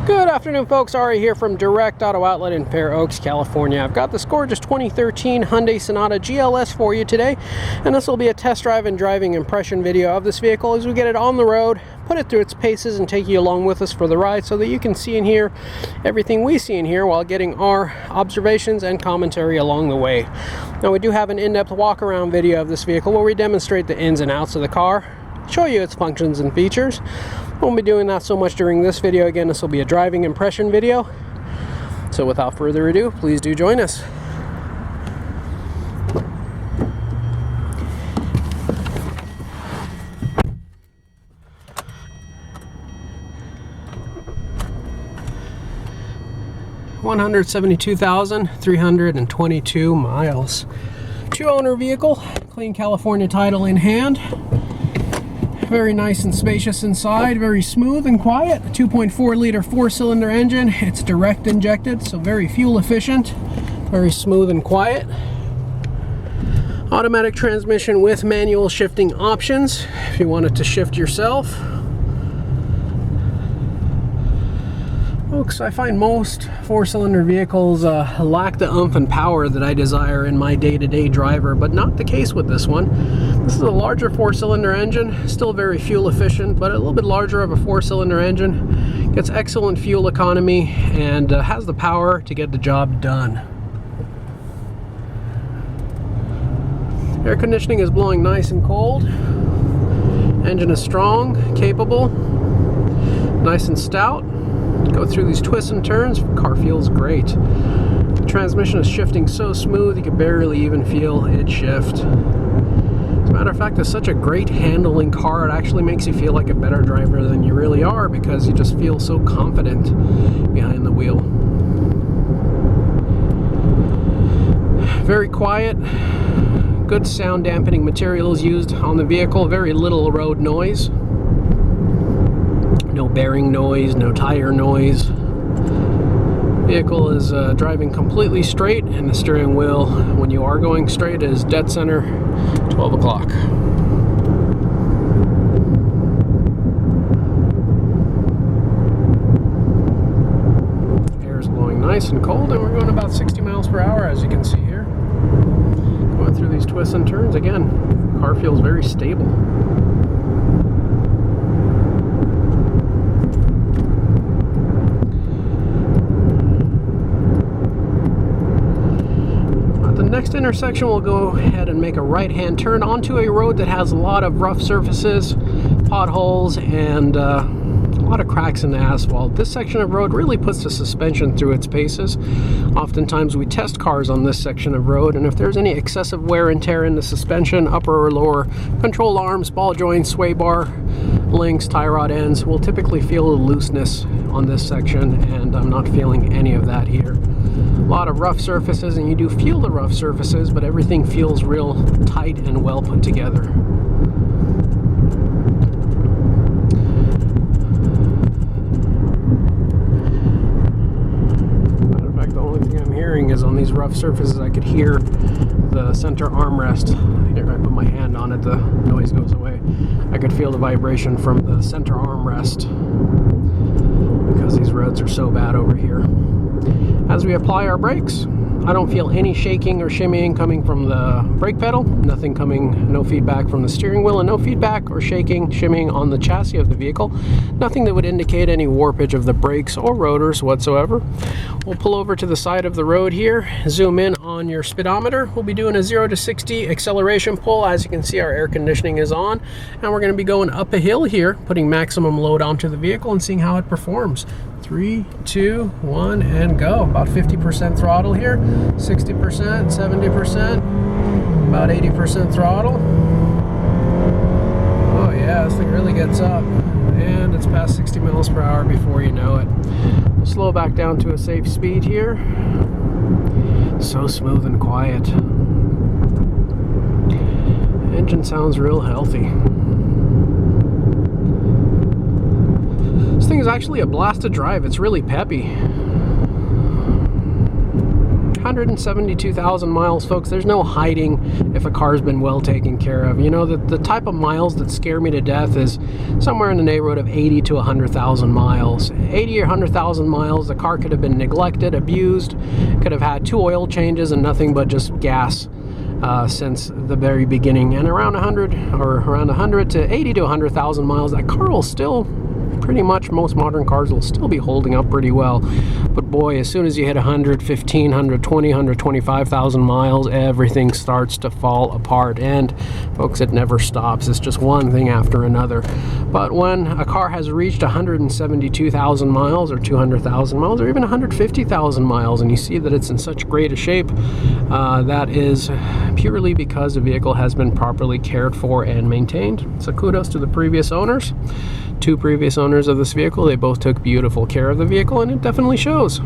Good afternoon, folks. Ari here from Direct Auto Outlet in Fair Oaks, California. I've got this gorgeous 2013 Hyundai Sonata GLS for you today, and this will be a test drive and driving impression video of this vehicle as we get it on the road, put it through its paces, and take you along with us for the ride so that you can see and hear everything we see and hear while getting our observations and commentary along the way. Now, we do have an in-depth walk-around video of this vehicle where we demonstrate the ins and outs of the car, show you its functions and features. Won't be doing that so much during this video. Again, this will be a driving impression video. So without further ado, please do join us. $172,322 miles. Two-owner vehicle, clean California title in hand. Very nice and spacious inside, very smooth and quiet. A 2.4 liter four-cylinder engine. It's direct injected, so very fuel efficient, very smooth and quiet. Automatic transmission with manual shifting options if you wanted to shift yourself. Folks, I find most four-cylinder vehicles lack the oomph and power that I desire in my day-to-day driver, but not the case with this one. This is a larger four-cylinder engine, still very fuel efficient, but a little bit larger of a four-cylinder engine. Gets excellent fuel economy and has the power to get the job done. Air conditioning is blowing nice and cold. Engine is strong, capable, nice and stout. Go through these twists and turns, car feels great. The transmission is shifting so smooth you can barely even feel it shift. As a matter of fact, it's such a great handling car, it actually makes you feel like a better driver than you really are because you just feel so confident behind the wheel. Very quiet, good sound dampening materials used on the vehicle, very little road noise. No bearing noise, no tire noise. Vehicle is driving completely straight, and the steering wheel, when you are going straight, is dead center, 12 o'clock. Air is blowing nice and cold, and we're going about 60 miles per hour, as you can see here. Going through these twists and turns, again, car feels very stable. Next intersection, we'll go ahead and make a right-hand turn onto a road that has a lot of rough surfaces, potholes, and a lot of cracks in the asphalt. This section of road really puts the suspension through its paces. Oftentimes we test cars on this section of road, and if there's any excessive wear and tear in the suspension, upper or lower control arms, ball joints, sway bar, links, tie rod ends, we'll typically feel a looseness on this section, and I'm not feeling any of that here. A lot of rough surfaces, and you do feel the rough surfaces, but everything feels real tight and well put together. Matter of fact, the only thing I'm hearing is on these rough surfaces, I could hear the center armrest. Here, I put my hand on it, the noise goes away. I could feel the vibration from the center armrest because these roads are so bad over here. As we apply our brakes, I don't feel any shaking or shimmying coming from the brake pedal, nothing coming, no feedback from the steering wheel, and no feedback or shaking, shimmying on the chassis of the vehicle. Nothing that would indicate any warpage of the brakes or rotors whatsoever. We'll pull over to the side of the road here, zoom in on your speedometer. We'll be doing a 0 to 60 acceleration pull. As you can see, our air conditioning is on, and we're going to be going up a hill here, putting maximum load onto the vehicle and seeing how it performs. 3, 2, 1, and go. About 50% throttle here, 60%, 70%, about 80% throttle. Oh yeah, this thing really gets up, and it's past 60 miles per hour before you know it. We'll slow back down to a safe speed here. So smooth and quiet. Engine sounds real healthy. This thing is actually a blast to drive. It's really peppy. 172,000 miles, folks. There's no hiding if a car's been well taken care of. You know, the type of miles that scare me to death is somewhere in the neighborhood of 80 to 100,000 miles. 80 or 100,000 miles, the car could have been neglected, abused, could have had 2 oil changes and nothing but just gas since the very beginning. And around 100 to 80 to 100,000 miles, that car will still, pretty much most modern cars will still be holding up pretty well. But boy, as soon as you hit 115, 120, 125,000 miles, everything starts to fall apart. And folks, it never stops. It's just one thing after another. But when a car has reached 172,000 miles or 200,000 miles or even 150,000 miles, and you see that it's in such great a shape, that is purely because the vehicle has been properly cared for and maintained. So kudos to the previous owners. 2 previous owners of this vehicle. They both took beautiful care of the vehicle, and it definitely shows.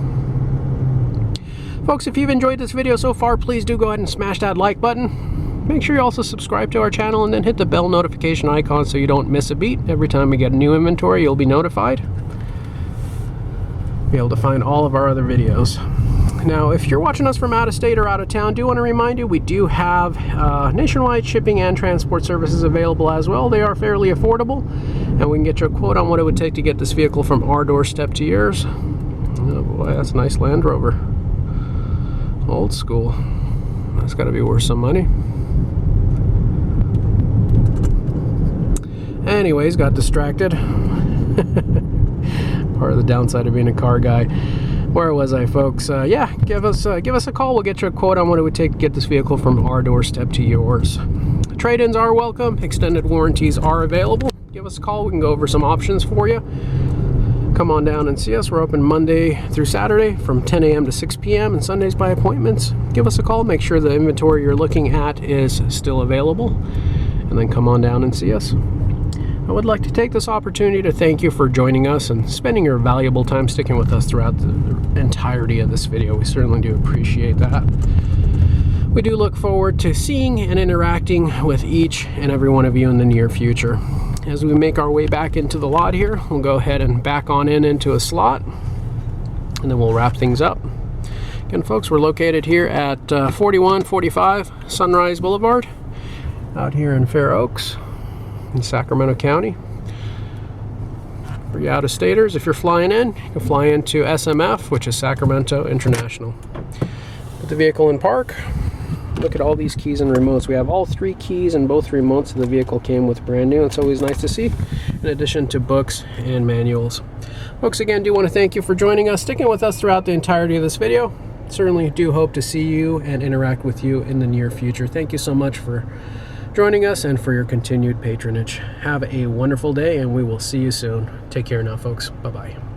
Folks, if you've enjoyed this video so far, please do go ahead and smash that like button. Make sure you also subscribe to our channel and then hit the bell notification icon so you don't miss a beat. Every time we get a new inventory, you'll be notified. Be able to find all of our other videos. Now, if you're watching us from out of state or out of town, do want to remind you we do have nationwide shipping and transport services available as well. They are fairly affordable, and we can get you a quote on what it would take to get this vehicle from our doorstep to yours. Oh boy, that's a nice Land Rover. Old school. That's got to be worth some money. Anyways, got distracted. Part of the downside of being a car guy. Where was I, folks? Yeah, give us a call. We'll get you a quote on what it would take to get this vehicle from our doorstep to yours. Trade-ins are welcome. Extended warranties are available. Give us a call. We can go over some options for you. Come on down and see us. We're open Monday through Saturday from 10 a.m. to 6 p.m. and Sundays by appointments. Give us a call. Make sure the inventory you're looking at is still available, and then come on down and see us. I would like to take this opportunity to thank you for joining us and spending your valuable time sticking with us throughout the entirety of this video. We certainly do appreciate that. We do look forward to seeing and interacting with each and every one of you in the near future. As we make our way back into the lot here, we'll go ahead and back on into a slot, and then we'll wrap things up. Again, folks, we're located here at 4145 Sunrise Boulevard out here in Fair Oaks in Sacramento County. For you out-of-staters, if you're flying in, you can fly into SMF, which is Sacramento International. Put the vehicle in park. Look at all these keys and remotes. We have all 3 keys, and both remotes of the vehicle came with brand new. It's always nice to see, in addition to books and manuals. Folks, again, do want to thank you for joining us, sticking with us throughout the entirety of this video. Certainly do hope to see you and interact with you in the near future. Thank you so much for joining us and for your continued patronage. Have a wonderful day, and we will see you soon. Take care now, folks. Bye-bye.